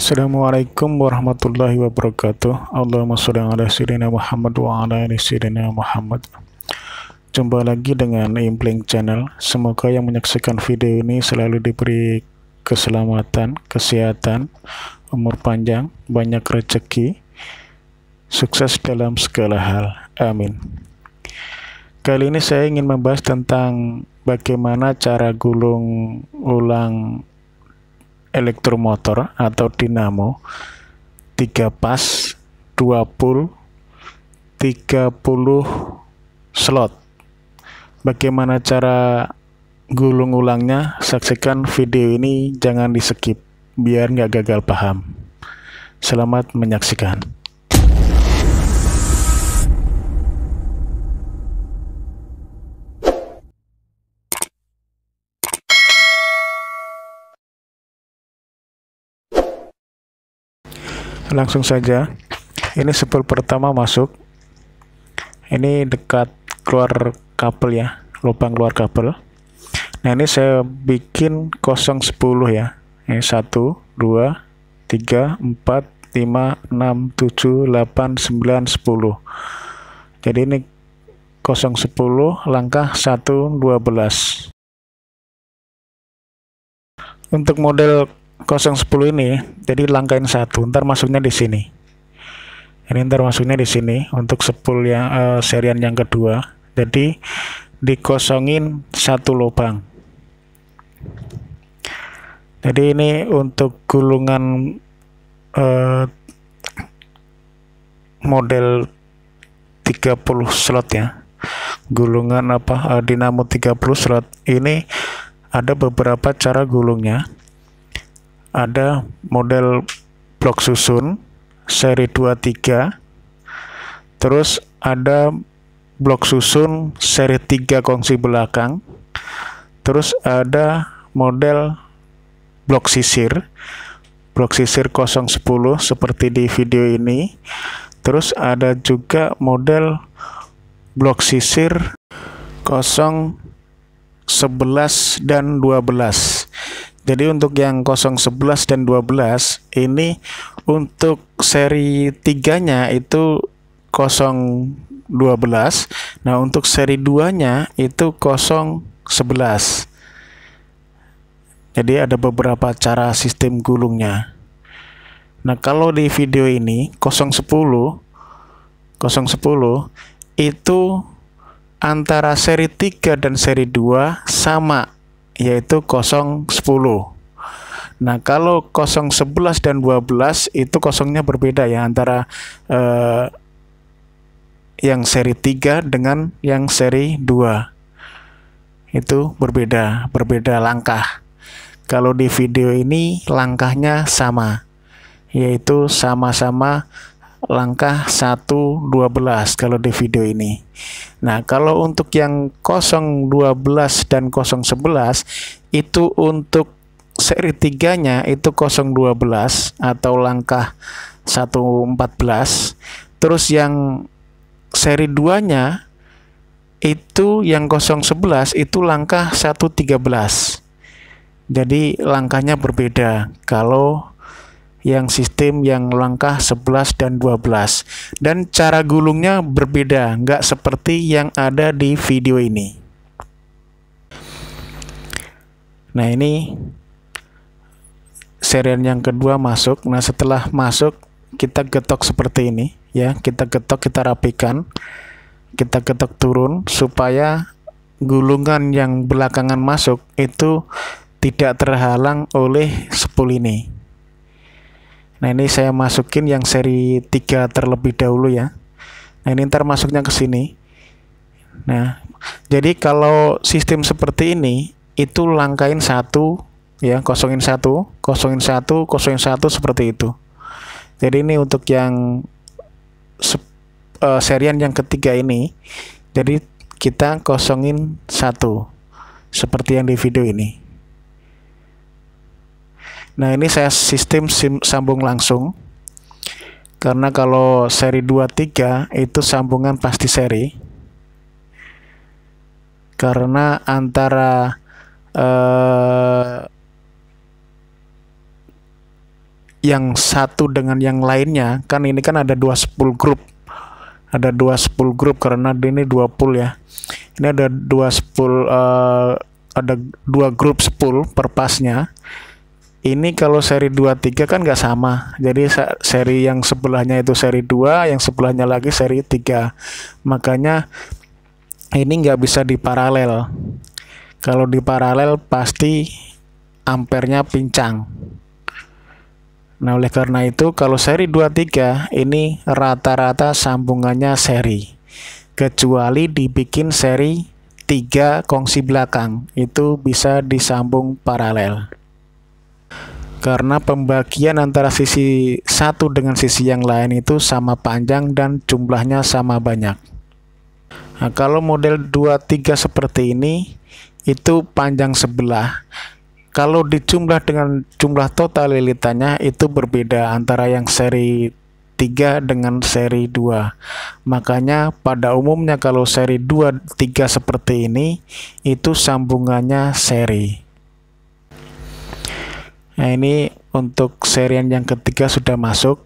Assalamualaikum warahmatullahi wabarakatuh. Allahumma sholli ala sayyidina Muhammad wa ala ali sayyidina Muhammad. Jumpa lagi dengan Impling Channel. Semoga yang menyaksikan video ini selalu diberi keselamatan, kesehatan, umur panjang, banyak rezeki, sukses dalam segala hal. Amin. Kali ini saya ingin membahas tentang bagaimana cara gulung ulang elektromotor atau dinamo 3 pas 2 pul 30 slot. Bagaimana cara gulung ulangnya? Saksikan video ini, jangan di skip biar nggak gagal paham. Selamat menyaksikan. Langsung saja, ini spool pertama masuk, ini dekat keluar kabel ya, lubang keluar kabel. Nah ini saya bikin 010 ya, ini 1 2 3 4 5 6 7 8 9 10. Jadi ini 010 langkah 1 12. Untuk model 010 ini, jadi langkain 1, ntar masuknya di sini. Ini ntar masuknya di sini untuk spool yang serian yang kedua. Jadi dikosongin 1 lubang. Jadi ini untuk gulungan model 30 slot ya. Gulungan dinamo 30 slot. Ini ada beberapa cara gulungnya. Ada model blok susun seri 23, terus ada blok susun seri 3 kongsi belakang, terus ada model blok sisir 010 seperti di video ini, terus ada juga model blok sisir 011 dan 12. Jadi untuk yang 011 dan 12 ini untuk seri 3-nya itu 012. Nah, untuk seri 2-nya itu 011. Jadi ada beberapa cara sistem gulungnya. Nah, kalau di video ini 010 itu antara seri 3 dan seri 2 sama, yaitu 010. Nah, kalau 011 dan 12 itu kosongnya berbeda ya, antara yang seri 3 dengan yang seri 2. Itu berbeda langkah. Kalau di video ini langkahnya sama, yaitu sama-sama langkah 1 12 kalau di video ini. Nah, kalau untuk yang 012 dan 011 itu untuk seri 3-nya itu 012 atau langkah 114. Terus yang seri 2-nya itu yang 011 itu langkah 113. Jadi langkahnya berbeda kalau yang sistem yang langkah 11 dan 12, dan cara gulungnya berbeda, nggak seperti yang ada di video ini. Nah, ini serian yang kedua masuk. Nah, setelah masuk kita getok seperti ini ya, kita getok, kita rapikan, kita getok turun supaya gulungan yang belakangan masuk itu tidak terhalang oleh spool ini. Nah, ini saya masukin yang seri 3 terlebih dahulu ya. Nah, ini ntar masuknya ke sini. Nah, jadi kalau sistem seperti ini itu langkain 1 ya, kosongin 1 seperti itu. Jadi ini untuk yang serian yang ketiga ini, jadi kita kosongin 1 seperti yang di video ini. Nah, ini saya sistem sambung langsung, karena kalau seri 23 itu sambungan pasti seri, karena antara yang satu dengan yang lainnya, kan ini kan ada dua spool group. Ada dua spool group karena ini dua pool ya. Ini ada dua spool, ada dua grup spool per pasnya. Ini kalau seri 23 kan nggak sama. Jadi seri yang sebelahnya itu seri 2, yang sebelahnya lagi seri 3. Makanya ini nggak bisa diparalel. Kalau diparalel pasti ampernya pincang. Nah, oleh karena itu kalau seri 23 ini rata-rata sambungannya seri. Kecuali dibikin seri 3 kongsi belakang, itu bisa disambung paralel. Karena pembagian antara sisi satu dengan sisi yang lain itu sama panjang dan jumlahnya sama banyak. Nah, kalau model 23 seperti ini, itu panjang sebelah. Kalau dijumlah dengan jumlah total lilitannya itu berbeda antara yang seri 3 dengan seri 2. Makanya pada umumnya kalau seri 2, 3 seperti ini, itu sambungannya seri. Nah, ini untuk serian yang ketiga sudah masuk.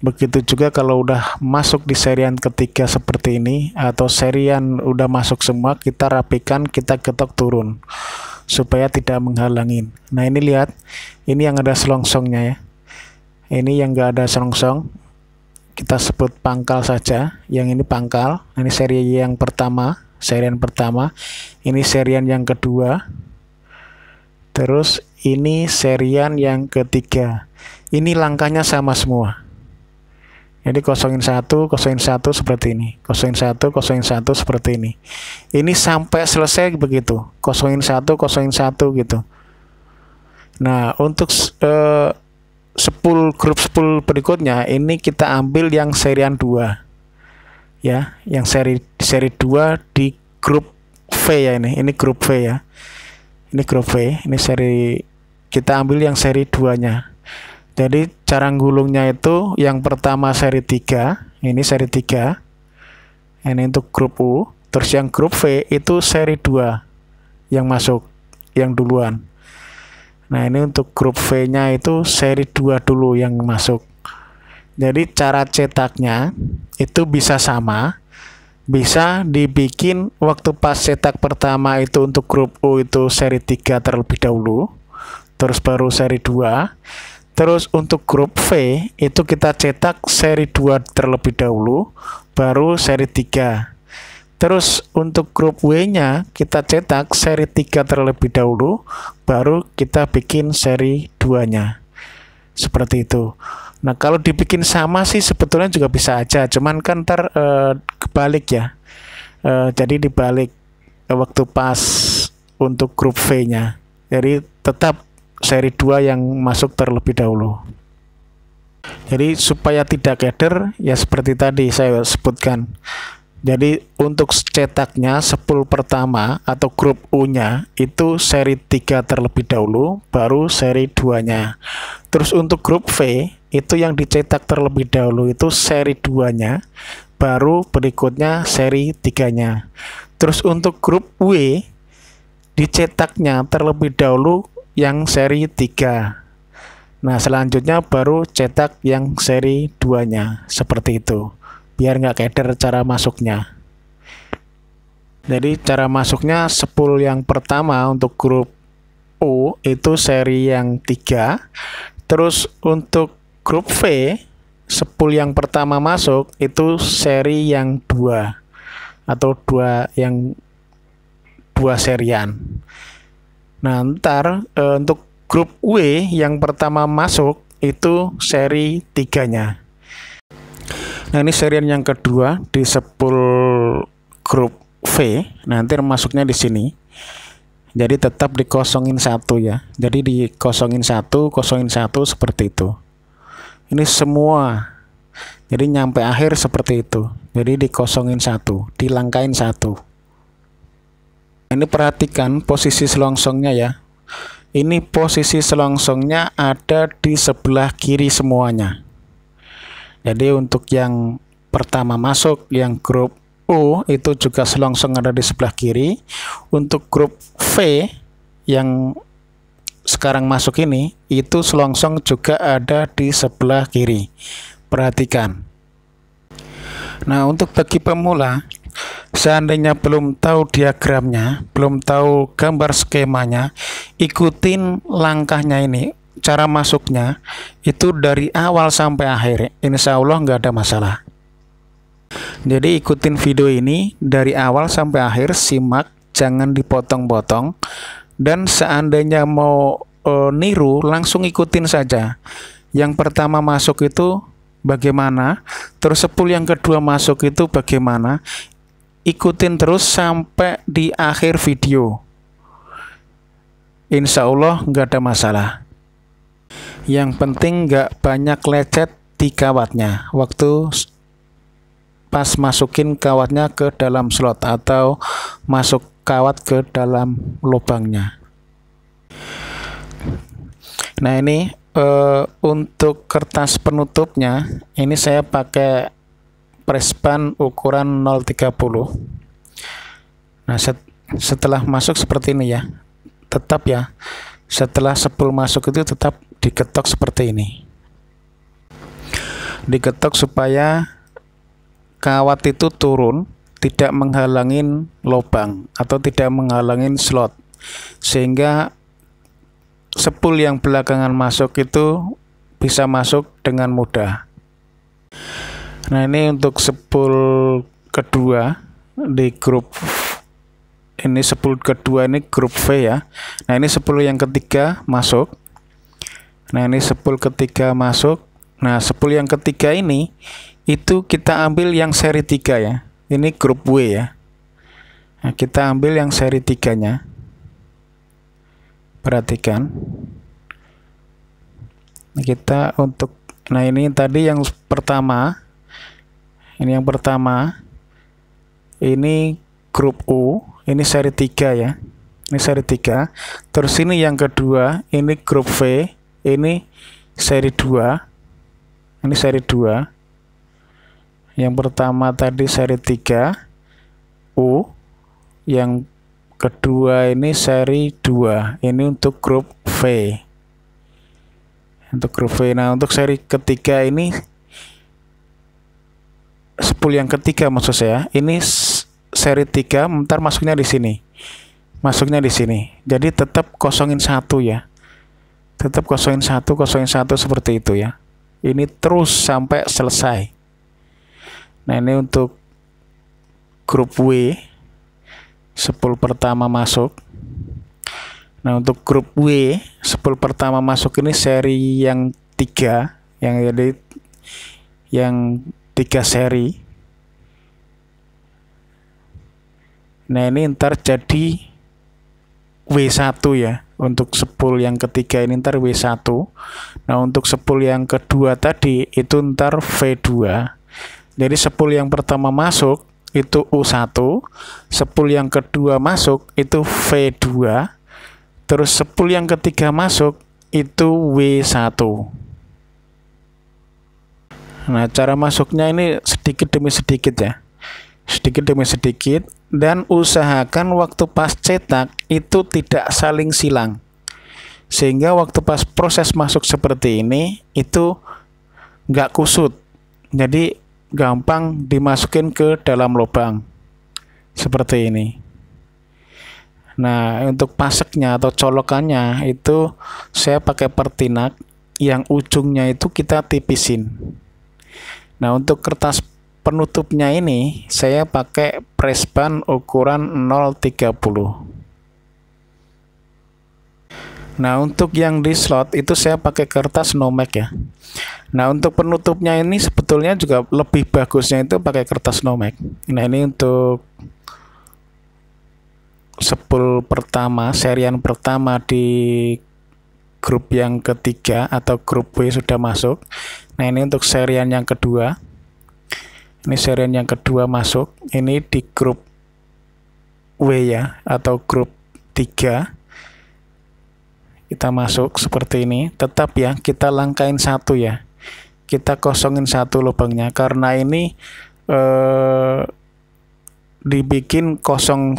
Begitu juga kalau udah masuk di serian ketiga seperti ini, atau serian udah masuk semua, kita rapikan, kita ketok turun supaya tidak menghalangin. Nah, ini lihat, ini yang ada selongsongnya ya. Ini yang enggak ada selongsong, kita sebut pangkal saja. Yang ini pangkal. Ini seri yang pertama, serian pertama. Ini serian yang kedua. Terus ini serian yang ketiga. Ini langkahnya sama semua. Jadi kosongin satu seperti ini, kosongin satu seperti ini. Ini sampai selesai begitu, kosongin satu gitu. Nah, untuk grup spool berikutnya ini kita ambil yang serian 2. Ya, yang seri 2 di grup V ya ini. Ini grup V ya. Ini grup V, ini seri, kita ambil yang seri 2-nya. Jadi cara gulungnya itu yang pertama seri 3, ini seri 3. Ini untuk grup U, terus yang grup V itu seri 2 yang masuk, yang duluan. Nah, ini untuk grup V-nya itu seri 2 dulu yang masuk. Jadi cara cetaknya itu bisa sama, bisa dibikin waktu pas cetak pertama itu untuk grup U itu seri 3 terlebih dahulu, terus baru seri 2. Terus untuk grup V itu kita cetak seri 2 terlebih dahulu, baru seri 3. Terus untuk grup W-nya kita cetak seri 3 terlebih dahulu, baru kita bikin seri 2-nya. Seperti itu. Nah, kalau dibikin sama sih sebetulnya juga bisa aja, cuman kan ntar kebalik ya. Jadi dibalik waktu pas untuk grup V-nya. Jadi tetap seri 2 yang masuk terlebih dahulu. Jadi supaya tidak keder ya seperti tadi saya sebutkan. Jadi untuk cetaknya spool pertama atau grup U-nya itu seri 3 terlebih dahulu, baru seri 2-nya. Terus untuk grup V itu yang dicetak terlebih dahulu itu seri 2-nya, baru berikutnya seri 3-nya. Terus untuk grup W dicetaknya terlebih dahulu yang seri 3. Nah, selanjutnya baru cetak yang seri 2-nya. Seperti itu. Biar nggak keder cara masuknya. Jadi cara masuknya spool yang pertama untuk grup U itu seri yang 3. Terus untuk grup V, spool yang pertama masuk itu seri yang 2. Atau 2 serian. Nah, ntar untuk grup W yang pertama masuk itu seri 3-nya. Nah, ini serian yang kedua di spool grup V. Nanti masuknya di sini. Jadi tetap dikosongin 1 ya. Jadi dikosongin 1 seperti itu. Ini semua. Jadi nyampe akhir seperti itu. Jadi dikosongin 1, dilangkain 1. Ini perhatikan posisi selongsongnya ya. Ini posisi selongsongnya ada di sebelah kiri semuanya. Jadi untuk yang pertama masuk, yang grup U itu juga selongsong ada di sebelah kiri. Untuk grup V yang sekarang masuk ini, itu selongsong juga ada di sebelah kiri. Perhatikan. Nah, untuk bagi pemula, seandainya belum tahu diagramnya, belum tahu gambar skemanya, ikutin langkahnya ini. Cara masuknya itu dari awal sampai akhir, insya Allah nggak ada masalah. Jadi ikutin video ini dari awal sampai akhir, simak, jangan dipotong-potong. Dan seandainya mau niru, langsung ikutin saja. Yang pertama masuk itu bagaimana, terus 10 yang kedua masuk itu bagaimana. Ikutin terus sampai di akhir video. Insya Allah nggak ada masalah. Yang penting nggak banyak lecet di kawatnya waktu pas masukin kawatnya ke dalam slot atau masuk kawat ke dalam lubangnya. Nah, ini untuk kertas penutupnya ini saya pakai prespan ukuran 0,30. Nah, setelah masuk seperti ini ya, tetap ya, setelah 10 masuk itu tetap diketok seperti ini, diketok supaya kawat itu turun, tidak menghalangin lubang atau tidak menghalangin slot, sehingga 10 yang belakangan masuk itu bisa masuk dengan mudah. Nah, ini untuk 10 kedua di grup ini, 10 kedua ini grup V ya. Nah, ini 10 yang ketiga masuk. Nah, ini 10 ketiga masuk. Nah, 10 yang ketiga ini itu kita ambil yang seri 3 ya. Ini grup W ya. Nah, kita ambil yang seri 3-nya. Perhatikan. Kita untuk, nah ini tadi yang pertama. Ini yang pertama. Ini grup U, ini seri 3 ya. Ini seri 3. Terus ini yang kedua, ini grup V, ini seri 2. Ini seri 2. Yang pertama tadi seri 3 U, yang kedua ini seri 2. Ini untuk grup V. Untuk grup V. Nah, untuk seri ketiga ini 10 yang ketiga maksud saya. Ini seri 3, ntar masuknya di sini. Masuknya di sini. Jadi tetap kosongin 1 ya. Tetap kosongin 1 seperti itu ya. Ini terus sampai selesai. Nah, ini untuk grup W, 10 pertama masuk. Nah, untuk grup W, 10 pertama masuk ini seri yang 3, yang jadi yang 3 seri. Nah, ini ntar jadi W1 ya. Untuk 10 yang ketiga ini ntar W1. Nah, untuk 10 yang kedua tadi itu ntar V2. Jadi 10 yang pertama masuk itu U1, 10 yang kedua masuk itu V2, terus 10 yang ketiga masuk itu W1. Nah, cara masuknya ini sedikit demi sedikit ya. Sedikit demi sedikit, dan usahakan waktu pas cetak itu tidak saling silang, sehingga waktu pas proses masuk seperti ini itu nggak kusut, jadi gampang dimasukin ke dalam lubang seperti ini. Nah, untuk paseknya atau colokannya itu saya pakai pertinak yang ujungnya itu kita tipisin. Nah, untuk kertas penutupnya ini saya pakai prespan ukuran 0,30. Nah, untuk yang di slot itu saya pakai kertas Nomex ya. Nah, untuk penutupnya ini sebetulnya juga lebih bagusnya itu pakai kertas Nomex. Nah, ini untuk 10 pertama, serian pertama di grup yang ketiga atau grup W sudah masuk. Nah, ini untuk serian yang kedua. Ini serian yang kedua masuk. Ini di grup W ya, atau grup 3. Kita masuk seperti ini. Tetap ya, kita langkain 1 ya. Kita kosongin 1 lubangnya. Karena ini dibikin 0,10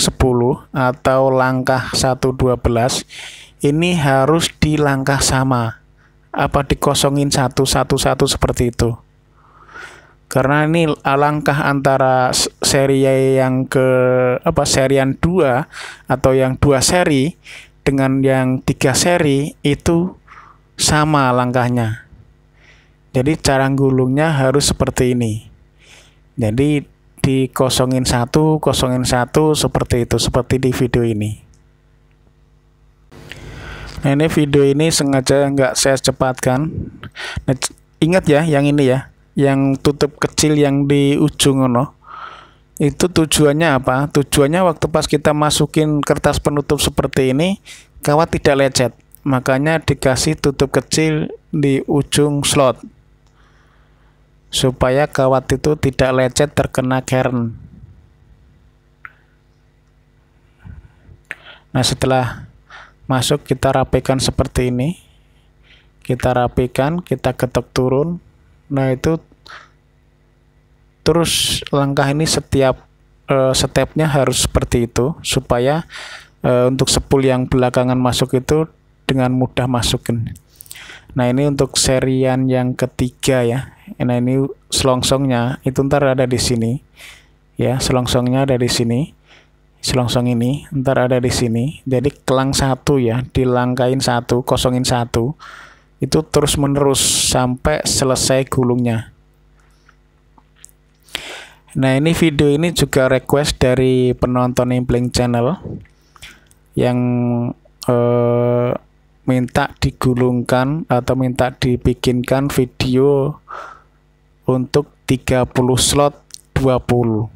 atau langkah 1,12. ini harus di langkah sama, apa dikosongin satu seperti itu. Karena ini langkah antara seri yang serian 2 atau yang 2 seri dengan yang 3 seri itu sama langkahnya. Jadi cara gulungnya harus seperti ini. Jadi dikosongin satu seperti itu, seperti di video ini. Nah, ini video ini sengaja nggak saya cepatkan. Nah, ingat ya, yang ini ya, yang tutup kecil yang di ujung ono. Itu tujuannya apa? Tujuannya waktu pas kita masukin kertas penutup seperti ini, kawat tidak lecet. Makanya dikasih tutup kecil di ujung slot, supaya kawat itu tidak lecet terkena kern. Nah, setelah masuk kita rapikan seperti ini, kita rapikan, kita ketuk turun. Nah, itu terus langkah ini setiap stepnya harus seperti itu, supaya untuk spool yang belakangan masuk itu dengan mudah masukin. Nah, ini untuk serian yang ketiga ya. Nah, ini selongsongnya itu ntar ada di sini ya, selongsongnya ada di sini, selongsong ini ntar ada di sini. Jadi kelang satu ya, dilangkain satu, kosongin satu, itu terus menerus sampai selesai gulungnya. Nah, ini video ini juga request dari penonton Impling Channel yang minta digulungkan atau minta dibikinkan video untuk 30 slot 20.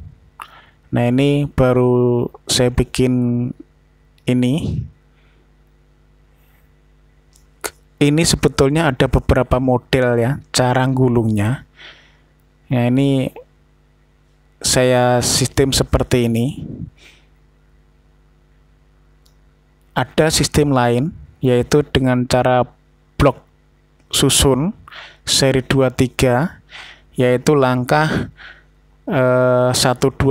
Nah, ini baru saya bikin ini. Ini sebetulnya ada beberapa model ya, cara gulungnya. Nah, ini saya sistem seperti ini. Ada sistem lain, yaitu dengan cara blok susun seri 23, yaitu langkah 112,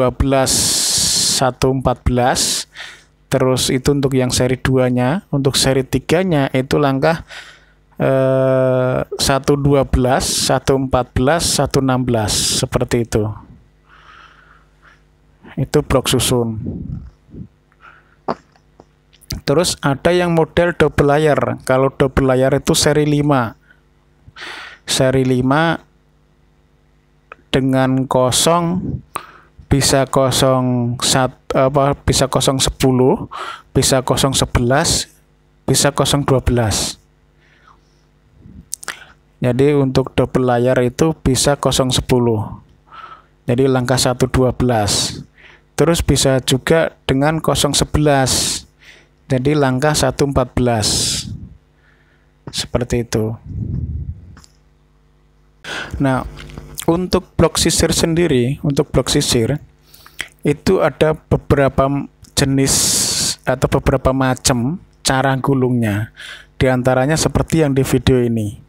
114. Terus itu untuk yang seri 2-nya. Untuk seri 3-nya itu langkah 112, 114, 116 seperti itu. Itu blok susun. Terus ada yang model double layer. Kalau double layer itu seri 5. Seri 5 dengan kosong bisa kosong bisa kosong 10, bisa kosong 11, bisa kosong 12. Jadi untuk double layer itu bisa kosong 10. Jadi langkah 112. Terus bisa juga dengan kosong 11. Jadi langkah 114. Seperti itu. Nah, untuk blok sisir sendiri, untuk blok sisir itu ada beberapa jenis atau beberapa macam cara gulungnya. Di antaranya seperti yang di video ini.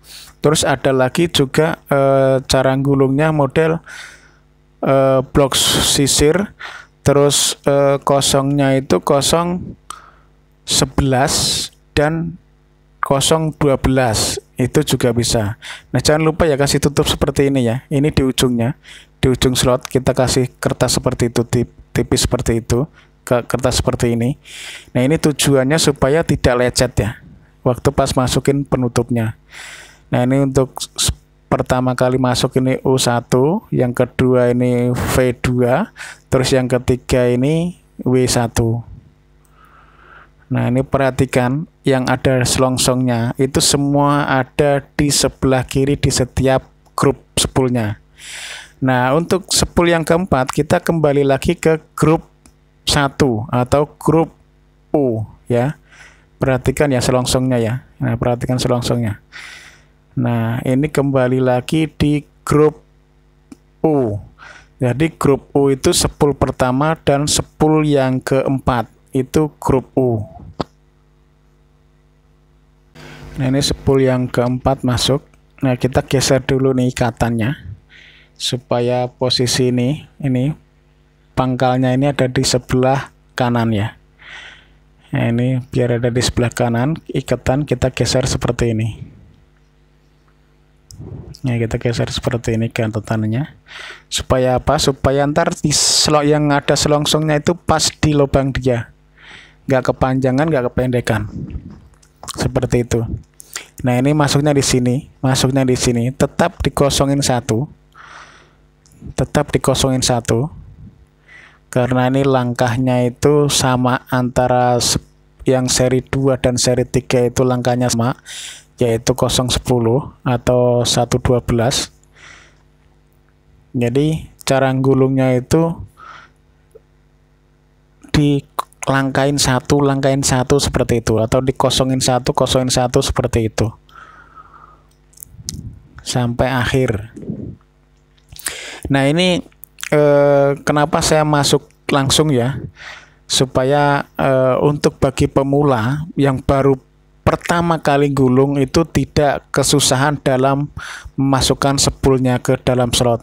Terus ada lagi juga cara gulungnya model blok sisir, terus kosongnya itu 011 dan 012. Itu juga bisa. Nah, jangan lupa ya kasih tutup seperti ini ya. Ini di ujungnya, di ujung slot kita kasih kertas seperti itu, tipis seperti itu, kertas seperti ini. Nah, ini tujuannya supaya tidak lecet ya, waktu pas masukin penutupnya. Nah, ini untuk pertama kali masuk ini U1, yang kedua ini V2, terus yang ketiga ini W1. Nah, ini perhatikan yang ada selongsongnya itu semua ada di sebelah kiri di setiap grup spoolnya. Nah, untuk spool yang keempat kita kembali lagi ke grup 1 atau grup U ya. Perhatikan ya selongsongnya ya. Nah, perhatikan selongsongnya. Nah, ini kembali lagi di grup U. Jadi grup U itu spool pertama dan spool yang keempat itu grup U. Nah, ini spool yang keempat masuk. Nah, kita geser dulu nih ikatannya supaya posisi ini pangkalnya ini ada di sebelah kanan ya. Nah, ini biar ada di sebelah kanan ikatan, kita geser seperti ini. Nah, kita geser seperti ini catatannya. Supaya apa? Supaya ntar di slot yang ada selongsongnya itu pas di lubang dia, nggak kepanjangan, nggak kependekan. Seperti itu. Nah, ini masuknya di sini, tetap dikosongin satu, karena ini langkahnya itu sama antara yang seri 2 dan seri 3 itu langkahnya sama, yaitu 010 atau 112. Jadi cara gulungnya itu di langkahin satu seperti itu, atau dikosongin satu seperti itu sampai akhir. Nah, ini kenapa saya masuk langsung ya, supaya untuk bagi pemula yang baru pertama kali gulung itu tidak kesusahan dalam memasukkan spoolnya ke dalam slot,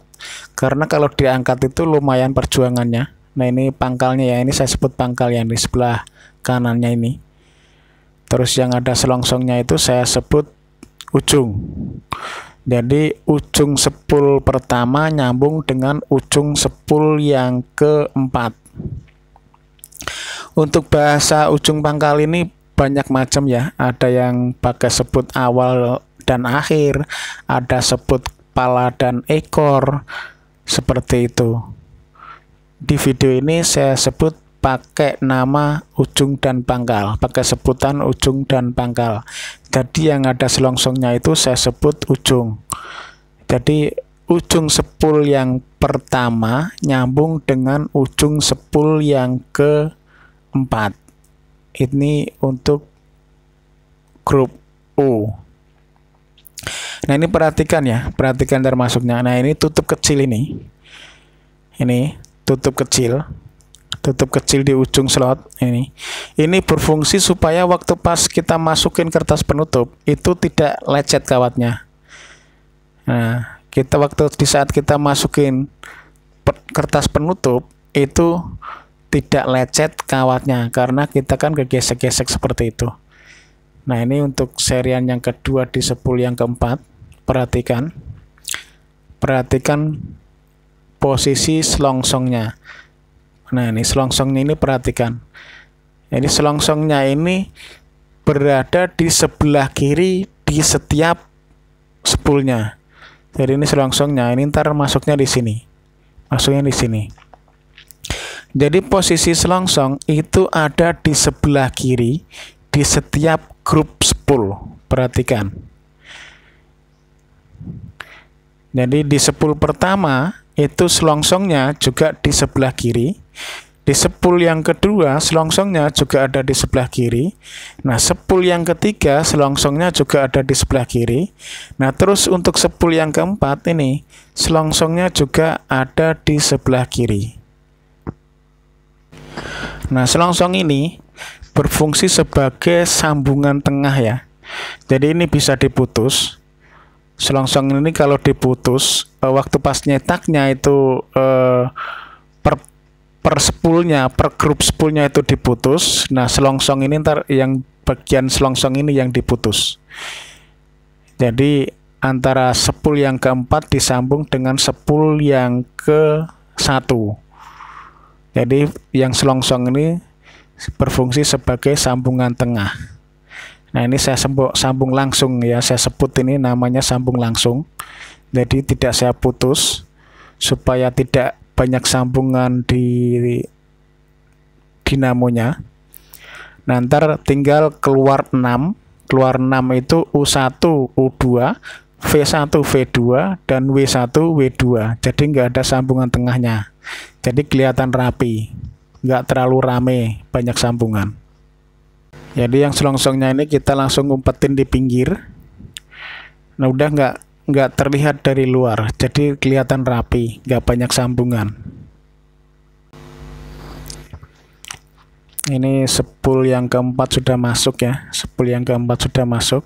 karena kalau diangkat itu lumayan perjuangannya. Nah, ini pangkalnya ya, ini saya sebut pangkal yang di sebelah kanannya ini. Terus yang ada selongsongnya itu saya sebut ujung. Jadi ujung spool pertama nyambung dengan ujung spool yang keempat. Untuk bahasa ujung pangkal ini banyak macam ya. Ada yang pakai sebut awal dan akhir, ada sebut kepala dan ekor, seperti itu. Di video ini saya sebut pakai nama ujung dan pangkal, pakai sebutan ujung dan pangkal. Jadi yang ada selongsongnya itu saya sebut ujung. Jadi ujung spool yang pertama nyambung dengan ujung spool yang keempat. Ini untuk grup U. Nah, ini perhatikan ya, perhatikan termasuknya. Nah, ini tutup kecil ini tutup kecil di ujung slot ini berfungsi supaya waktu pas kita masukin kertas penutup itu tidak lecet kawatnya. Nah, di saat kita masukin kertas penutup itu tidak lecet kawatnya, karena kita kan kegesek-gesek seperti itu. Nah, ini untuk serian yang kedua di spool yang keempat. Perhatikan posisi selongsongnya. Nah, ini selongsongnya ini perhatikan. Ini selongsongnya ini berada di sebelah kiri di setiap spoolnya. Jadi ini selongsongnya, ini ntar masuknya di sini. Jadi posisi selongsong itu ada di sebelah kiri di setiap grup spool. Perhatikan. Jadi di spool pertama itu selongsongnya juga di sebelah kiri. Di spool yang kedua selongsongnya juga ada di sebelah kiri. Nah, spool yang ketiga selongsongnya juga ada di sebelah kiri. Nah, terus untuk spool yang keempat ini selongsongnya juga ada di sebelah kiri. Nah, selongsong ini berfungsi sebagai sambungan tengah ya. Jadi ini bisa diputus. Selongsong ini kalau diputus, waktu pas nyetaknya itu per spoolnya, per grup spoolnya itu diputus. Nah, selongsong ini ntar yang bagian selongsong ini yang diputus. Jadi antara spool yang keempat disambung dengan spool yang ke-1. Jadi yang selongsong ini berfungsi sebagai sambungan tengah. Nah, ini saya sambung langsung ya, saya sebut ini namanya sambung langsung. Jadi tidak saya putus supaya tidak banyak sambungan di dinamonya. Nah, ntar tinggal keluar 6. Keluar 6 itu U1, U2, V1, V2, dan W1, W2. Jadi nggak ada sambungan tengahnya. Jadi kelihatan rapi, nggak terlalu rame, banyak sambungan. Jadi yang selongsongnya ini kita langsung umpetin di pinggir. Nah, udah nggak terlihat dari luar, jadi kelihatan rapi, nggak banyak sambungan. Ini spool yang keempat sudah masuk ya, spool yang keempat sudah masuk.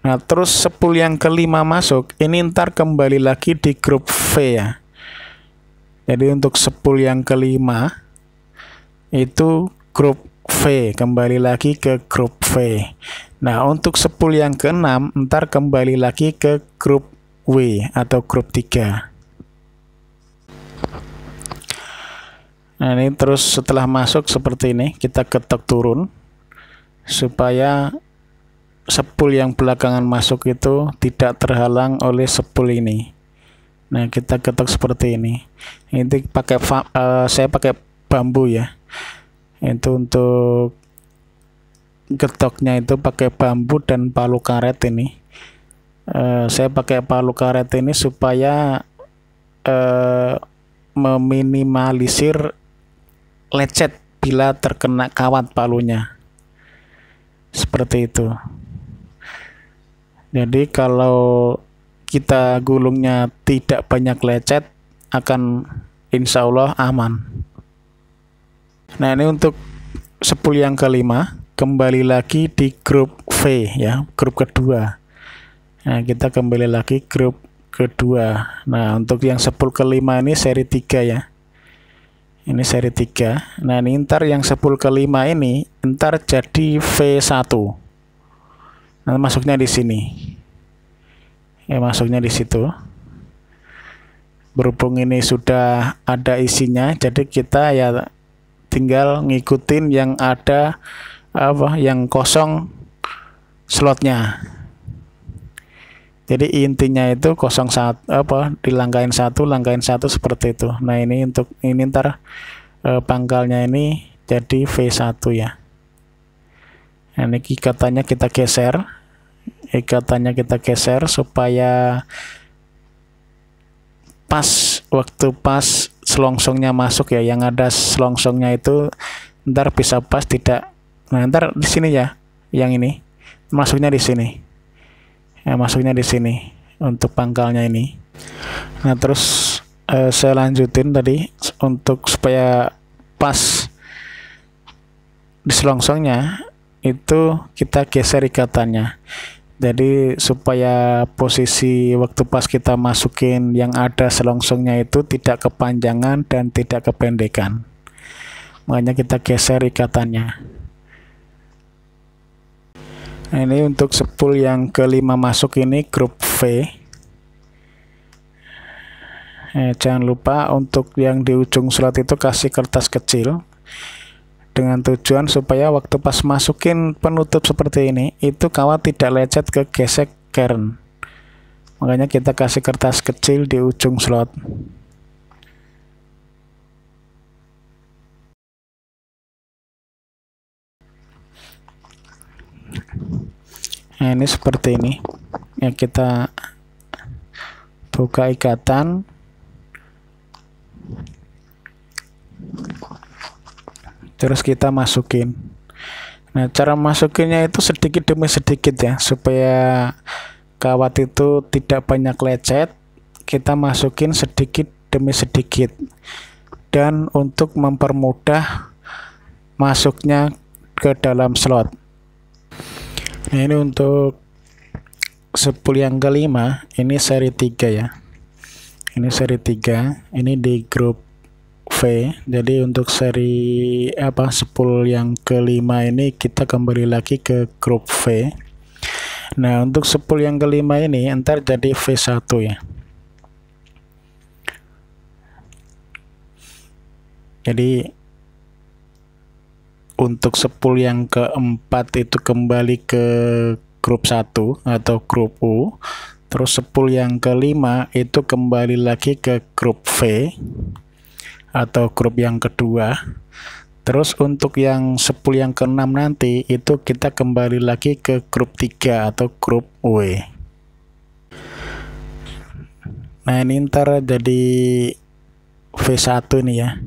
Nah, terus spool yang kelima masuk, ini ntar kembali lagi di grup V ya. Jadi untuk spool yang kelima itu grup V, kembali lagi ke grup V. Nah, untuk spool yang ke-6 ntar kembali lagi ke grup W atau grup 3. Nah, ini terus setelah masuk seperti ini, kita ketok turun supaya spool yang belakangan masuk itu tidak terhalang oleh spool ini. Nah, kita ketok seperti ini. Ini pakai saya pakai bambu ya. Itu untuk getoknya itu pakai bambu dan palu karet ini. Saya pakai palu karet ini supaya meminimalisir lecet bila terkena kawat palunya. Seperti itu. Jadi kalau kita gulungnya tidak banyak lecet, akan insya Allah aman. Nah, ini untuk spool yang ke-5, kembali lagi di grup V ya, grup kedua. Nah, kita kembali lagi grup kedua. Nah, untuk yang spool ke-5 ini seri 3 ya. Ini seri 3. Nah, ini ntar yang spool ke-5 ini ntar jadi V1. Nah, masuknya di sini. Ya, masuknya di situ. Berhubung ini sudah ada isinya, jadi kita ya tinggal ngikutin yang ada yang kosong slotnya. Jadi intinya itu 01 dilangkain langkain satu seperti itu. Nah, ini untuk ini ntar pangkalnya ini jadi V1 ya. Nah, ini ikatannya kita geser supaya waktu pas selongsongnya masuk ya, yang ada selongsongnya itu ntar bisa pas tidak. Nah, ntar di sini ya, yang ini masuknya di sini. Ya, masuknya di sini untuk pangkalnya ini. Nah, terus saya lanjutin tadi untuk supaya pas di selongsongnya itu kita geser ikatannya. Jadi supaya posisi waktu pas kita masukin yang ada selongsongnya itu tidak kepanjangan dan tidak kependekan. Makanya kita geser ikatannya. Nah, ini untuk spool yang ke-5 masuk ini grup V. Jangan lupa untuk yang di ujung slot itu kasih kertas kecil dengan tujuan supaya waktu pas masukin penutup seperti ini itu kawat tidak lecet ke gesek kern. Makanya kita kasih kertas kecil di ujung slot. Nah, ini seperti ini ya, kita buka ikatan, terus kita masukin. Nah, cara masukinnya itu sedikit demi sedikit ya, supaya kawat itu tidak banyak lecet. Kita masukin sedikit demi sedikit, dan untuk mempermudah masuknya ke dalam slot. Nah, ini untuk spool yang ke-5 ini seri 3 ya. Ini seri 3, ini di grup V. Jadi untuk seri spool yang ke-5 ini kita kembali lagi ke grup V. Nah, untuk spool yang ke-5 ini ntar jadi V1 ya. Jadi untuk spool yang ke-4 itu kembali ke grup 1 atau grup U. Terus spool yang ke-5 itu kembali lagi ke grup V atau grup yang kedua. Terus untuk yang spool yang ke-6 nanti itu kita kembali lagi ke grup 3 atau grup W. Nah, ini ntar jadi V1 ini ya.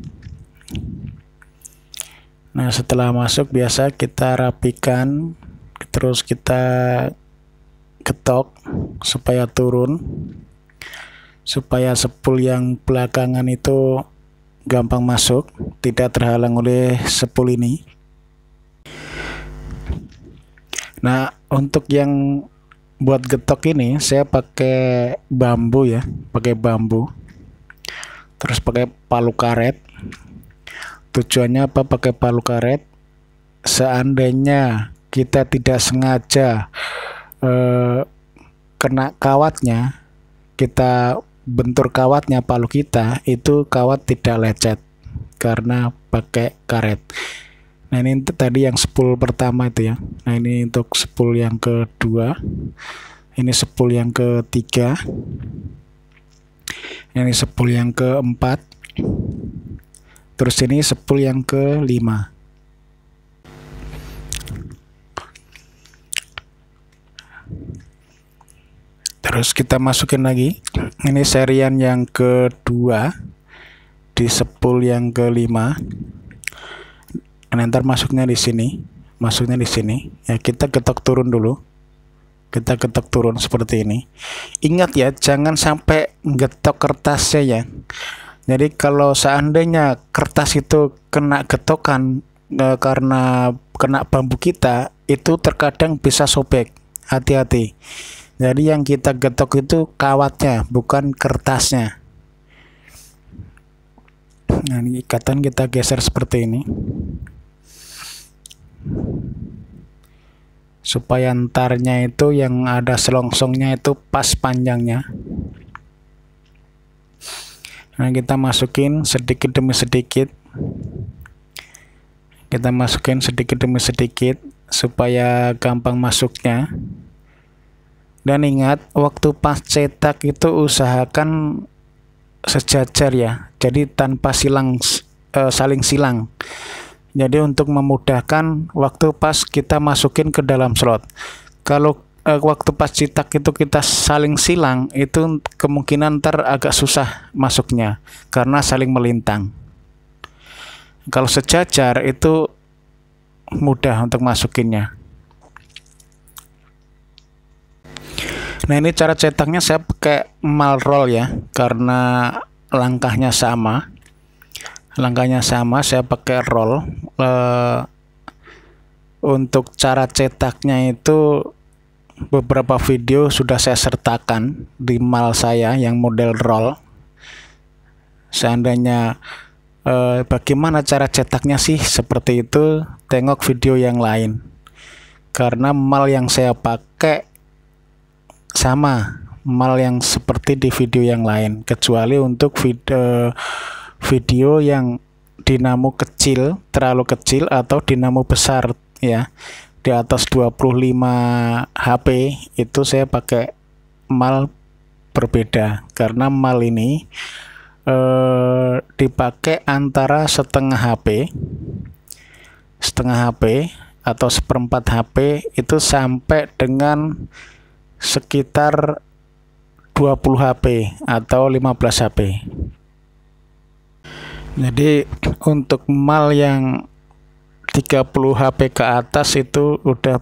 Nah, setelah masuk biasa kita rapikan, terus kita ketok supaya turun, supaya spool yang belakangan itu gampang masuk, tidak terhalang oleh spool ini. Nah, untuk yang buat getok ini saya pakai bambu ya, pakai bambu, terus pakai palu karet. Tujuannya apa pakai palu karet? seandainya kita tidak sengaja kena kawatnya, kita bentur kawatnya palu kita, itu kawat tidak lecet karena pakai karet. Nah ini tadi yang spool pertama itu ya. Nah ini untuk spool yang kedua, ini spool yang ketiga, ini spool yang keempat, terus ini spool yang kelima. Terus kita masukin lagi, ini serian yang kedua di spool yang kelima. Ntar masuknya di sini, ya kita ketok turun dulu, kita ketok turun seperti ini. Ingat ya, jangan sampai getok kertasnya ya. Jadi kalau seandainya kertas itu kena getokan karena kena bambu kita, itu terkadang bisa sobek, hati-hati. Jadi yang kita getok itu kawatnya, bukan kertasnya. Nah ini ikatan kita geser seperti ini, supaya antarnya itu yang ada selongsongnya itu pas panjangnya. Nah kita masukin sedikit demi sedikit, kita masukin sedikit demi sedikit supaya gampang masuknya. Dan ingat, waktu pas cetak itu usahakan sejajar ya, jadi tanpa saling silang. Jadi untuk memudahkan waktu pas kita masukin ke dalam slot. Kalau waktu pas cetak itu kita saling silang, itu kemungkinan agak susah masuknya karena saling melintang. Kalau sejajar itu mudah untuk masukinnya. Nah ini cara cetaknya saya pakai mal roll ya, karena langkahnya sama. Saya pakai roll. Untuk cara cetaknya itu beberapa video sudah saya sertakan di mal saya yang model roll. Seandainya bagaimana cara cetaknya sih seperti itu, tengok video yang lain. Karena mal yang saya pakai sama mal yang seperti di video yang lain, kecuali untuk video yang dinamo kecil, terlalu kecil atau dinamo besar ya, di atas 25 HP, itu saya pakai mal berbeda, karena mal ini dipakai antara setengah HP atau seperempat HP itu sampai dengan sekitar 20 HP atau 15 HP. Jadi untuk mal yang 30 HP ke atas itu udah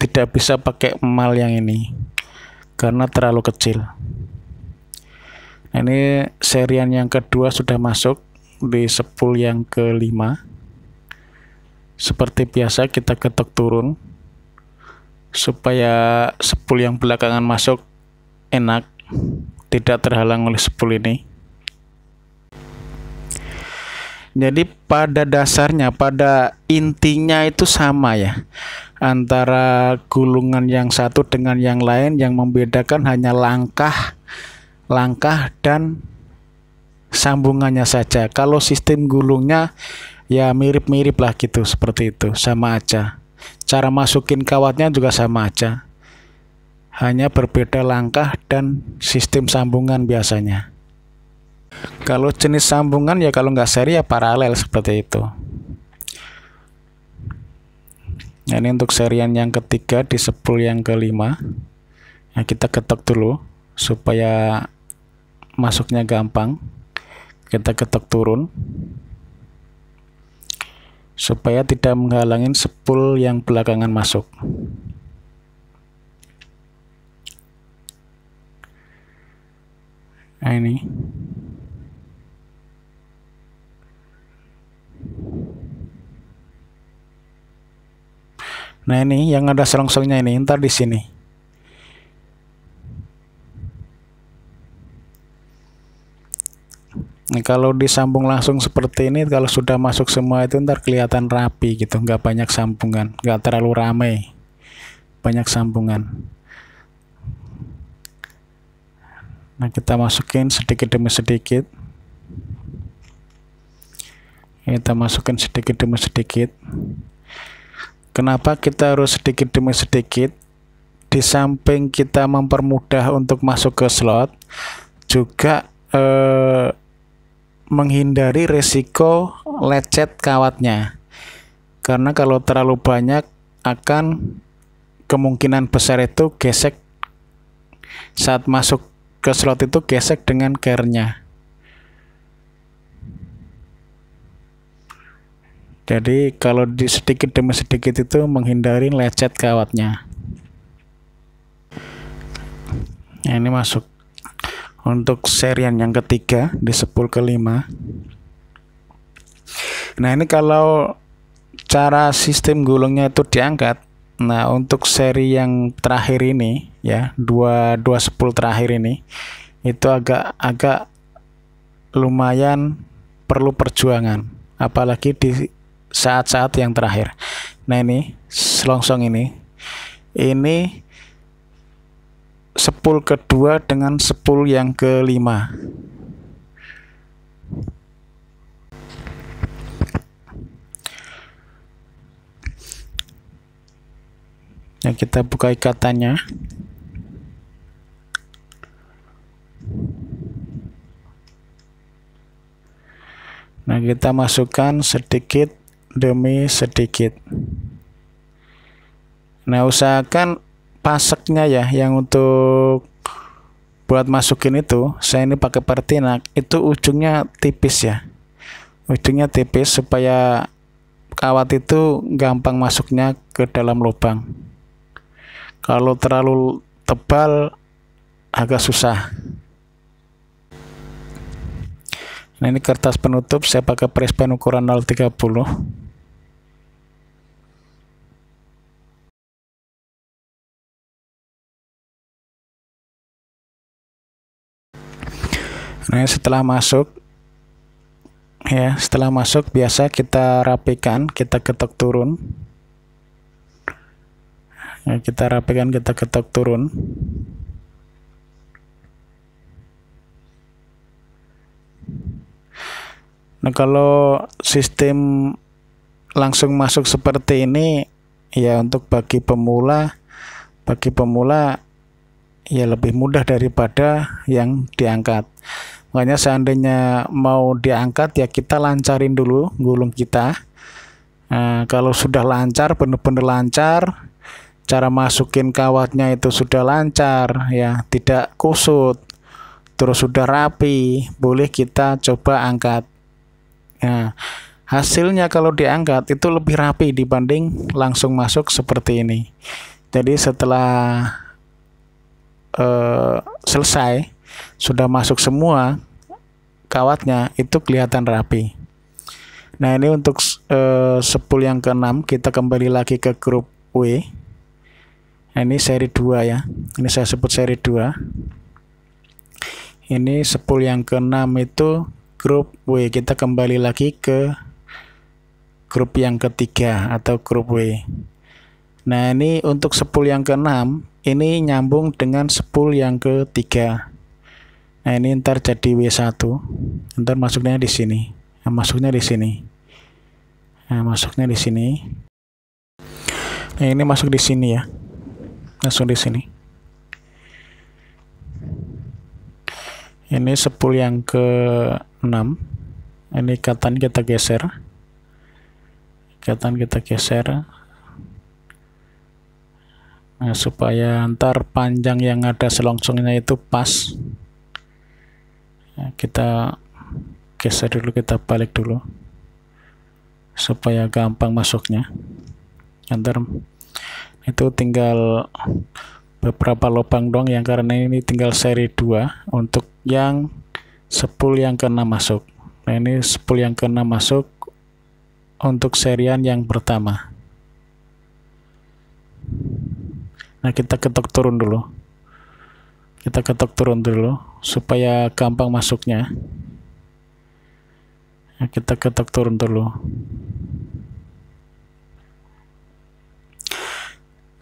tidak bisa pakai mal yang ini karena terlalu kecil. Nah, ini serian yang kedua sudah masuk di spool yang kelima. Seperti biasa kita ketok turun supaya spool yang belakangan masuk enak, tidak terhalang oleh spool ini. Jadi pada dasarnya, pada intinya itu sama ya, antara gulungan yang satu dengan yang lain. Yang membedakan hanya langkah dan sambungannya saja. Kalau sistem gulungnya ya mirip-mirip lah gitu, seperti itu, sama aja. Cara masukin kawatnya juga sama aja, hanya berbeda langkah dan sistem sambungan biasanya. Kalau jenis sambungan ya kalau nggak seri ya paralel seperti itu. Nah, ini untuk serian yang ketiga di spool yang kelima. Nah, kita ketok dulu supaya masuknya gampang. Kita ketok turun supaya tidak menghalangi spool yang belakangan masuk. Nah ini. Nah ini yang ada selongsongnya ini, ntar di sini. Nah, kalau disambung langsung seperti ini, kalau sudah masuk semua itu ntar kelihatan rapi gitu, nggak banyak sambungan, nggak terlalu ramai, banyak sambungan. Nah, kita masukin sedikit demi sedikit. Kita masukin sedikit demi sedikit. Kenapa kita harus sedikit demi sedikit? Di samping kita mempermudah untuk masuk ke slot, juga menghindari risiko lecet kawatnya. Karena kalau terlalu banyak akan kemungkinan besar itu gesek saat masuk ke slot, itu gesek dengan gearnya. Jadi kalau di sedikit demi sedikit itu menghindari lecet kawatnya. Nah, ini masuk untuk serian yang ketiga di spool kelima. Nah, ini kalau cara sistem gulungnya itu diangkat. Nah, untuk seri yang terakhir ini ya, dua spool terakhir ini itu agak lumayan perlu perjuangan, apalagi di saat-saat yang terakhir. Nah, ini selongsong ini spool kedua dengan spool yang kelima. Nah, kita buka ikatannya. Nah, kita masukkan sedikit demi sedikit. Nah, usahakan paseknya ya, yang untuk buat masukin itu, saya ini pakai Pertinak, itu ujungnya tipis ya. Ujungnya tipis supaya kawat itu gampang masuknya ke dalam lubang. Kalau terlalu tebal agak susah. Nah, ini kertas penutup, saya pakai prespen ukuran 0,30. Nah, setelah masuk ya, biasa kita rapikan, kita ketok turun. Ya, kita rapikan, kita ketok turun. Nah, kalau sistem langsung masuk seperti ini ya, untuk bagi pemula ya lebih mudah daripada yang diangkat. Makanya seandainya mau diangkat ya kita lancarin dulu gulung kita. Nah, kalau sudah lancar, benar-benar lancar, cara masukin kawatnya itu sudah lancar ya, tidak kusut, terus sudah rapi, boleh kita coba angkat. Nah, hasilnya kalau diangkat itu lebih rapi dibanding langsung masuk seperti ini. Jadi setelah selesai, sudah masuk semua kawatnya, itu kelihatan rapi. Nah, ini untuk spool yang ke-6, kita kembali lagi ke grup W. Nah, ini seri 2 ya, ini saya sebut seri 2. Ini spool yang ke-6 itu grup W, kita kembali lagi ke grup yang ketiga atau grup W. Nah, ini untuk spool yang ke-6 ini nyambung dengan spool yang ketiga. Nah, ini ntar jadi W1, ntar masuknya di sini. Nah, masuknya di sini. Nah, masuknya di sini. Nah, ini masuk di sini ya, langsung di sini. Ini spool yang ke-6. Ini ikatan kita geser. Nah, supaya ntar panjang yang ada selongsongnya itu pas. Nah, kita geser dulu, kita balik dulu supaya gampang masuknya. Ntar itu tinggal beberapa lubang dong yang, karena ini tinggal seri 2 untuk yang spool yang ke-6 masuk. Nah, ini spool yang ke-6 masuk untuk serian yang pertama. Nah, kita ketok turun dulu supaya gampang masuknya. Nah, kita getok turun dulu.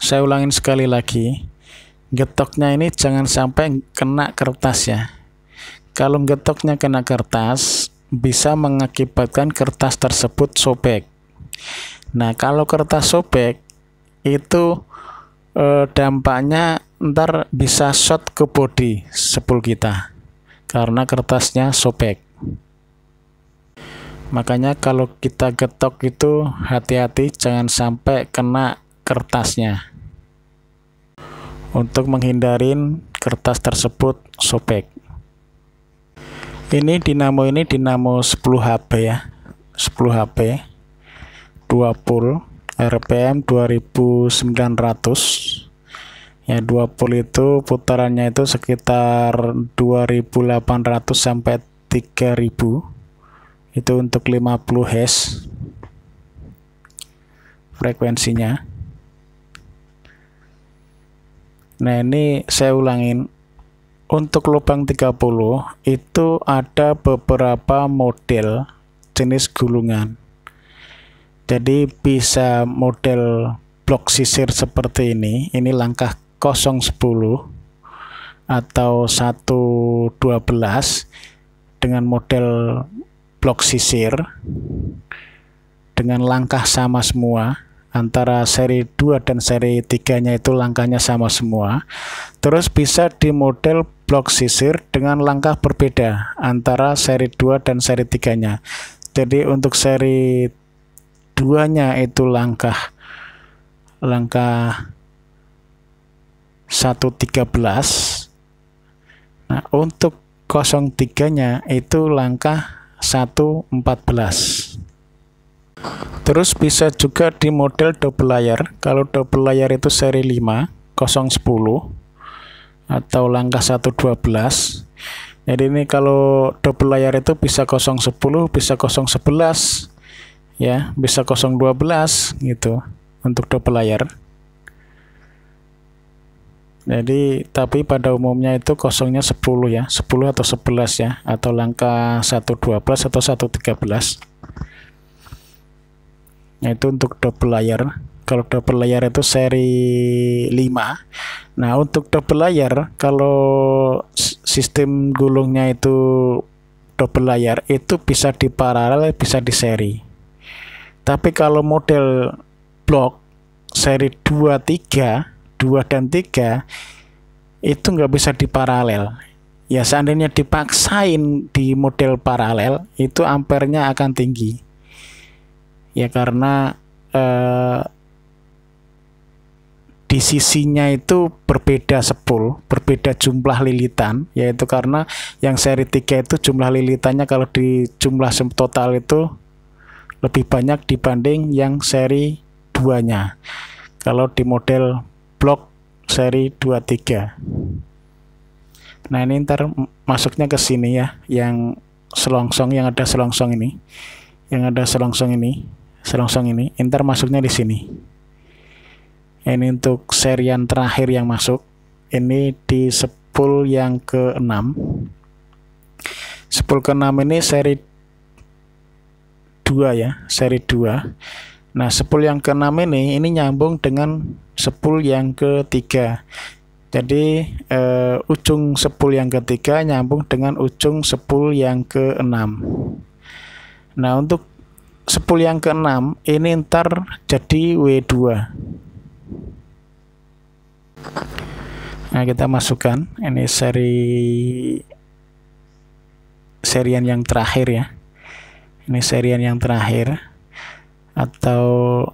Saya ulangin sekali lagi, getoknya ini jangan sampai kena kertas ya. Kalau getoknya kena kertas, bisa mengakibatkan kertas tersebut sobek. Nah, kalau kertas sobek, itu dampaknya ntar bisa short ke bodi spool kita, karena kertasnya sobek. Makanya kalau kita getok itu hati-hati, jangan sampai kena kertasnya, untuk menghindarin kertas tersebut sobek. Ini dinamo 10 HP ya, 10 HP, 2 pul, RPM 2900 ya. 2 pul itu putarannya itu sekitar 2800 sampai 3000, itu untuk 50 Hz frekuensinya. Nah, ini saya ulangin, untuk lubang 30 itu ada beberapa model jenis gulungan. Jadi bisa model blok sisir seperti ini langkah 010 atau 112 dengan model blok sisir dengan langkah sama semua. Antara seri 2 dan seri 3-nya itu langkahnya sama semua. Terus bisa di model blok sisir dengan langkah berbeda antara seri 2 dan seri 3-nya. Jadi untuk seri 2-nya itu langkah 113. Nah, untuk 03-nya itu langkah 114. Terus bisa juga di model double layer. Kalau double layer itu seri 5, 010 atau langkah 112. Jadi ini kalau double layer itu bisa 010, bisa 011 ya, bisa 012 gitu untuk double layer. Jadi tapi pada umumnya itu kosongnya 10 ya, 10 atau 11 ya, atau langkah 112 atau 113. Nah, itu untuk double layer. Kalau double layer itu seri 5. Nah, untuk double layer, kalau sistem gulungnya itu double layer, itu bisa di paralel, bisa di seri. Tapi kalau model blok seri 2, 3, 2 dan 3 itu nggak bisa di paralel. Ya, seandainya dipaksain di model paralel, itu ampernya akan tinggi. Ya, karena di sisinya itu berbeda spool, berbeda jumlah lilitan, yaitu karena yang seri 3 itu jumlah lilitannya kalau di jumlah total itu lebih banyak dibanding yang seri 2-nya. Kalau di model blok seri 23. Nah, ini ntar masuknya ke sini ya, yang selongsong, yang ada selongsong ini. Yang ada selongsong ini, ntar masuknya di sini. Ini untuk serian terakhir yang masuk. Ini di spool yang ke-6. Spool ke-6 ini seri 2 ya, seri 2. Nah, spool yang ke-6 ini nyambung dengan spool yang ke-3. Jadi ujung spool yang ke-3 nyambung dengan ujung spool yang ke-6. Nah, untuk spool yang ke-6 ini ntar jadi W2. Nah, kita masukkan ini serian yang terakhir ya. Ini serian yang terakhir atau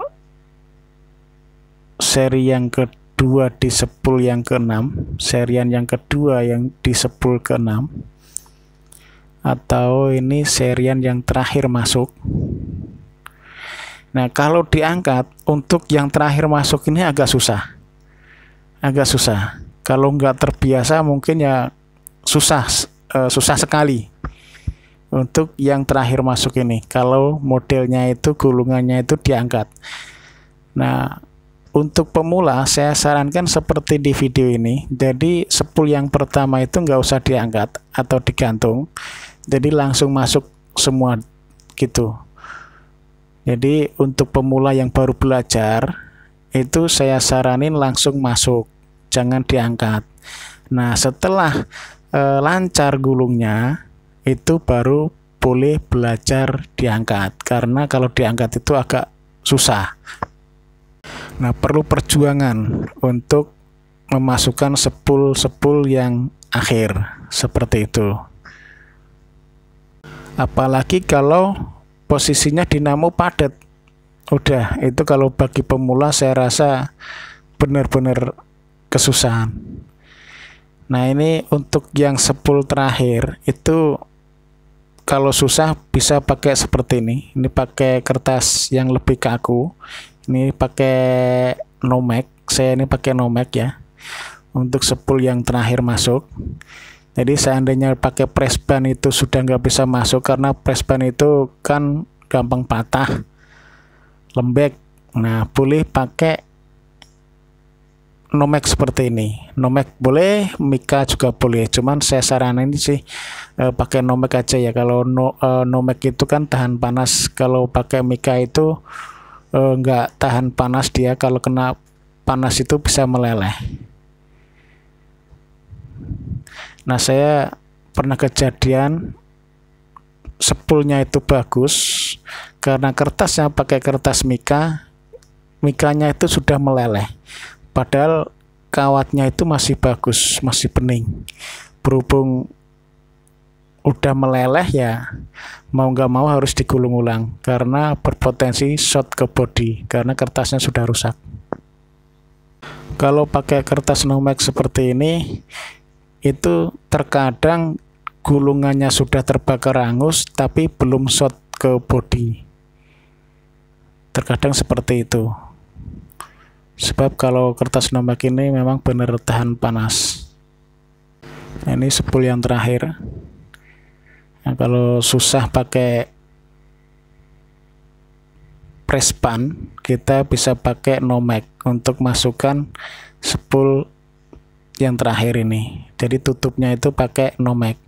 seri yang kedua di spool yang ke-6, serian yang kedua yang di spool ke-6, atau ini serian yang terakhir masuk. Nah, kalau diangkat untuk yang terakhir masuk ini agak susah. Kalau nggak terbiasa mungkin ya susah sekali untuk yang terakhir masuk ini. Kalau modelnya itu gulungannya itu diangkat. Nah, untuk pemula saya sarankan seperti di video ini. Jadi spool yang pertama itu nggak usah diangkat atau digantung. Jadi langsung masuk semua gitu. Jadi untuk pemula yang baru belajar itu saya saranin langsung masuk, jangan diangkat. Nah setelah lancar gulungnya itu baru boleh belajar diangkat, karena kalau diangkat itu agak susah. Nah perlu perjuangan untuk memasukkan sepul yang akhir seperti itu. Apalagi kalau posisinya dinamo padat, udah itu kalau bagi pemula saya rasa benar-benar kesusahan. Nah ini untuk yang sepul terakhir itu kalau susah bisa pakai seperti ini. Ini pakai kertas yang lebih kaku. Ini pakai Nomex. Saya ini pakai Nomex ya. Untuk sepul yang terakhir masuk. Jadi seandainya pakai press ban itu sudah nggak bisa masuk, karena press ban itu kan gampang patah, lembek. Nah boleh pakai Nomex seperti ini. Nomex boleh, Mika juga boleh. Cuman saya saranin sih pakai Nomex aja ya. Kalau Nomex itu kan tahan panas. Kalau pakai Mika itu nggak tahan panas dia. Kalau kena panas itu bisa meleleh. Nah saya pernah kejadian sepulnya itu bagus karena kertasnya pakai kertas Mika, Mikanya itu sudah meleleh, padahal kawatnya itu masih bagus, masih bening. Berhubung udah meleleh ya mau nggak mau harus digulung ulang karena berpotensi short ke body karena kertasnya sudah rusak. Kalau pakai kertas Nomex seperti ini itu terkadang gulungannya sudah terbakar hangus tapi belum short ke body, terkadang seperti itu. Sebab kalau kertas Nomex ini memang benar tahan panas. Nah, ini sepul yang terakhir. Nah, kalau susah pakai press pan, kita bisa pakai Nomex untuk masukkan sepul yang terakhir ini. Jadi tutupnya itu pakai Nomex.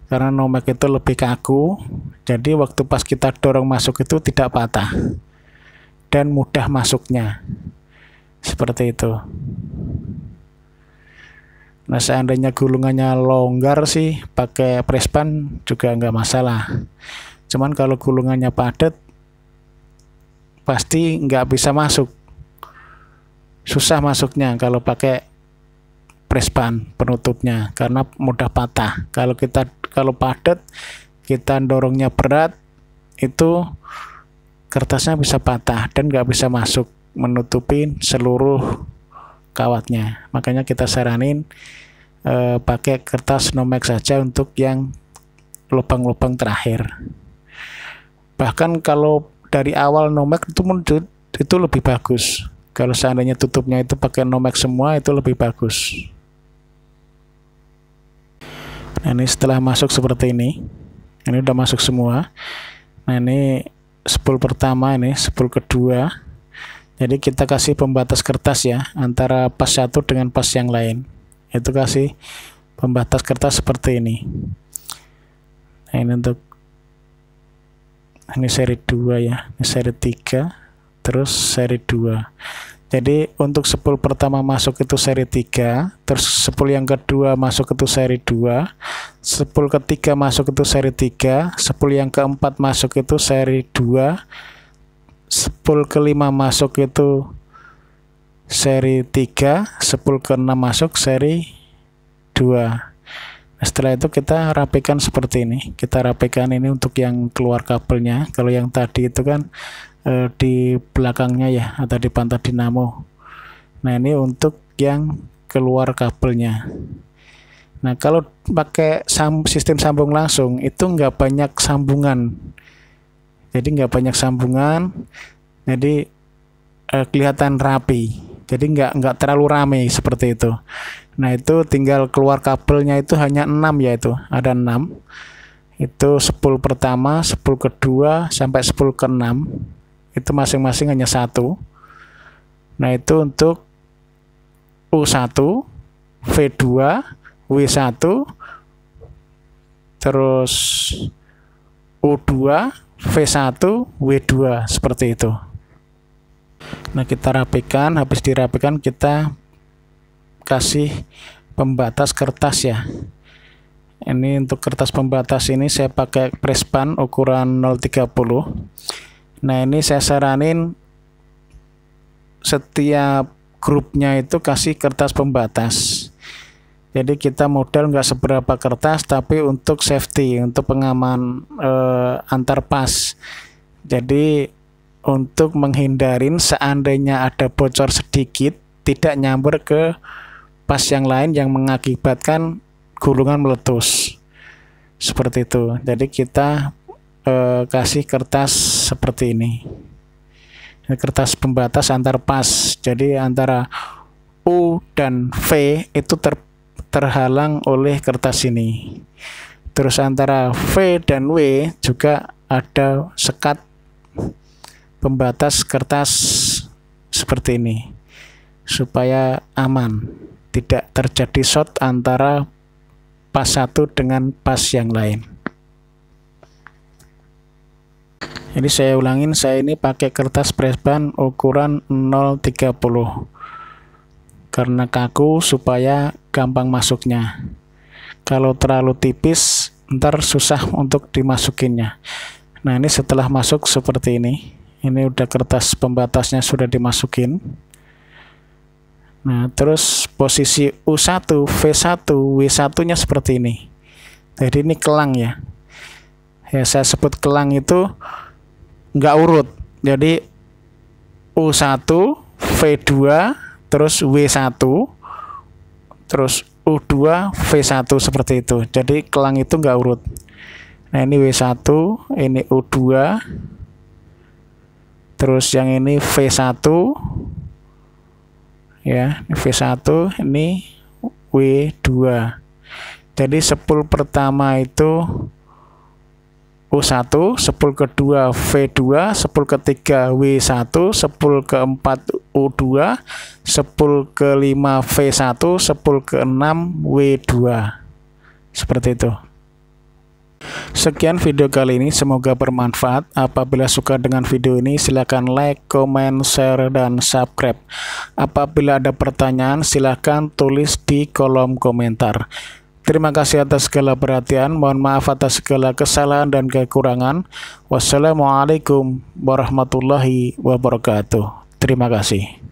Karena Nomex itu lebih kaku, jadi waktu pas kita dorong masuk itu tidak patah dan mudah masuknya. Seperti itu. Nah seandainya gulungannya longgar sih pakai press pan juga nggak masalah. Cuman kalau gulungannya padat pasti nggak bisa masuk, susah masuknya kalau pakai press pan penutupnya karena mudah patah. Kalau padat kita dorongnya berat itu kertasnya bisa patah dan nggak bisa masuk menutupin seluruh kawatnya. Makanya kita saranin pakai kertas Nomex saja untuk yang lubang-lubang terakhir. Bahkan kalau dari awal Nomex itu lebih bagus. Kalau seandainya tutupnya itu pakai Nomex semua itu lebih bagus. Nah, ini setelah masuk seperti ini udah masuk semua. Nah ini sepul pertama, ini sepul kedua. Jadi kita kasih pembatas kertas ya antara pas satu dengan pas yang lain. Itu kasih pembatas kertas seperti ini. Nah ini untuk ini seri 2 ya, ini seri 3, terus seri 2. Jadi untuk sepul pertama masuk itu seri 3, terus sepul yang kedua masuk itu seri 2, sepul ketiga masuk itu seri 3, sepul yang keempat masuk itu seri 2, sepul kelima masuk itu seri 3, sepul keenam masuk seri 2. Nah, setelah itu kita rapikan seperti ini. Kita rapikan ini untuk yang keluar kabelnya. Kalau yang tadi itu kan di belakangnya ya atau di pantat dinamo. Nah ini untuk yang keluar kabelnya. Nah kalau pakai sistem sambung langsung itu nggak banyak sambungan, jadi nggak banyak sambungan, jadi kelihatan rapi, jadi nggak terlalu rame seperti itu. Nah itu tinggal keluar kabelnya itu hanya 6 ya, itu ada 6. Itu sepul pertama, sepul kedua sampai sepul ke-6 itu masing-masing hanya 1. Nah itu untuk U1, V2, W1, terus U2, V1, W2 seperti itu. Nah, kita rapikan, habis dirapikan kita kasih pembatas kertas ya. Ini untuk kertas pembatas ini saya pakai Presspan ukuran 030. Nah, ini saya saranin setiap grupnya itu kasih kertas pembatas. Jadi kita modal nggak seberapa kertas, tapi untuk safety, untuk pengaman antar pas. Jadi untuk menghindarin seandainya ada bocor sedikit, tidak nyamber ke pas yang lain yang mengakibatkan gulungan meletus. Seperti itu. Jadi kita kasih kertas seperti ini. Ini kertas pembatas antar pas. Jadi antara U dan V itu terhalang oleh kertas ini. Terus antara V dan W juga ada sekat pembatas kertas seperti ini supaya aman, tidak terjadi short antara pas satu dengan pas yang lain. Jadi saya ulangin, saya ini pakai kertas Presspan ukuran 030 karena kaku supaya gampang masuknya. Kalau terlalu tipis ntar susah untuk dimasukinnya. Nah, ini setelah masuk seperti ini. Ini udah kertas pembatasnya sudah dimasukin. Nah, terus posisi U1, V1, W1 nya seperti ini. Jadi ini kelang ya. Ya, saya sebut kelang itu nggak urut. Jadi U1, V2, terus W1, terus U2, V1 seperti itu. Jadi kelang itu nggak urut. Nah, ini W1, ini U2, terus yang ini V1, ya, ini V1, ini W2. Jadi sepul pertama itu U1, sepul kedua V2, sepul ketiga W1, sepul keempat U2, sepul kelima V1, sepul keenam W2. Seperti itu. Sekian video kali ini, semoga bermanfaat. Apabila suka dengan video ini, silakan like, comment, share, dan subscribe. Apabila ada pertanyaan, silakan tulis di kolom komentar. Terima kasih atas segala perhatian. Mohon maaf atas segala kesalahan dan kekurangan. Wassalamualaikum warahmatullahi wabarakatuh. Terima kasih.